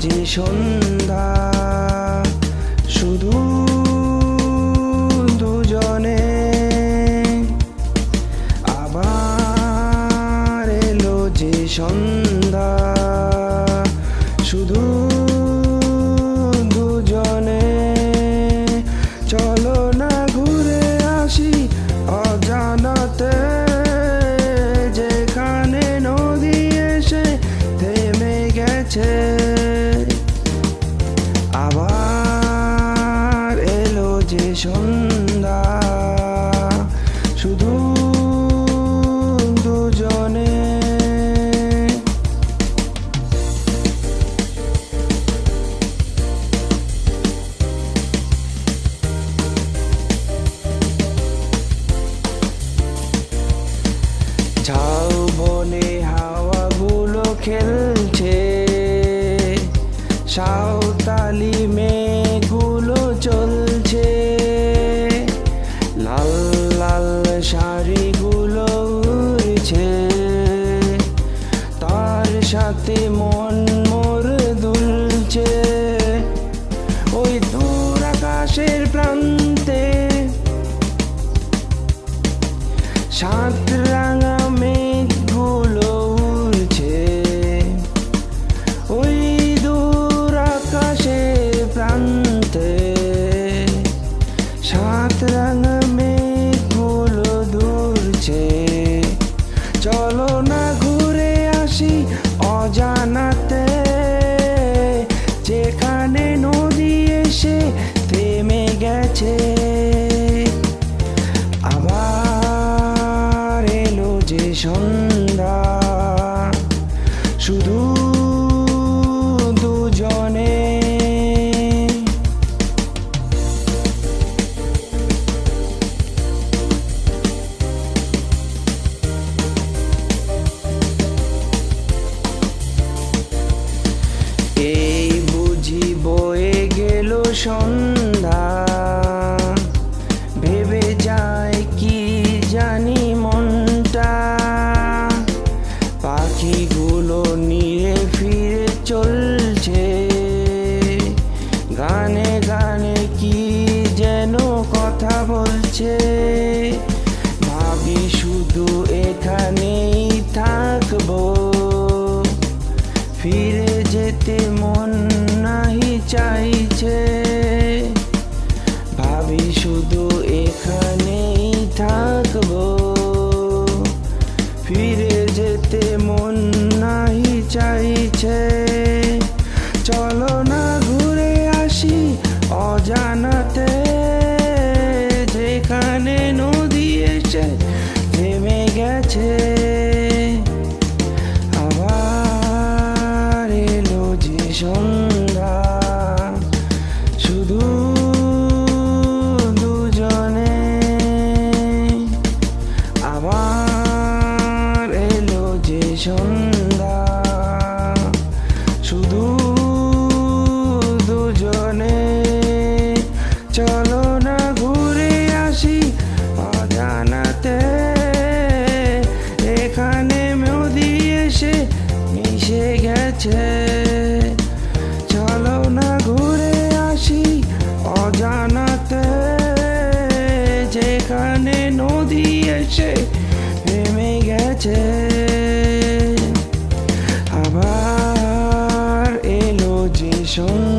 যে সন্ধ্যা শুধু দুজনে, আবার এলো যে সন্ধ্যা শুধু দুজনে। চলো না ঘুরে আসি অজানাতে, যেখানে নদী এসে থেমে গেছে। আবার এলো যে সন্ধ্যা শুধু দুজনে। ঝাউবনে হাওয়াগুলো খেলছে, সাঁওতালি মেঘগুলো চলছে, লাল লাল শাড়িগুলো উড়ছে, তার সাথে মন মোর দুলছে। ওই দূর আকাশের প্রান্তে সাত রাঙা মেঘগুলো উড়ছে, ওই দূর আকাশের প্রান্তে সাত রাঙা মেঘগুলো দুলছে। চলো না ঘুরে আসি অজানাতে, যেখানে নদী এসে থেমে গেছে। আবার এলো যে সন্ধ্যা শুধু দুজনে। এই বুঝি বয়ে গেল সন্ধ্যা, ভেবে যায় কি জানি মনটা। পাখিগুলো নিয়ে ফিরে চলছে, গানে গানে কি যেন কথা বলছে। ভাবি শুধু এখানেই থাকবো, ফিরে যেতে মন নাহি চাইছে। ভাবি শুধু এখানেই থাকবো, ফিরে যেতে মন নাহি চাইছে। চলো না ঘুরে আসি অজানাতে, যেখানে নদী এসে থেমে গেছে। আবার এলো যে সন্ধ্যা শুধু দুজনে। আবার এলো যে সন্ধ্যা শুধু দুজনে। চলো না ঘুরে আসি অজানাতে, এখানে নদী এসে মিশে গেছে। চলো না ঘুরে আসি অজানাতে, যেখানে নদী এসে থেমে গেছে। আবার এলো যে সন্ধ্যা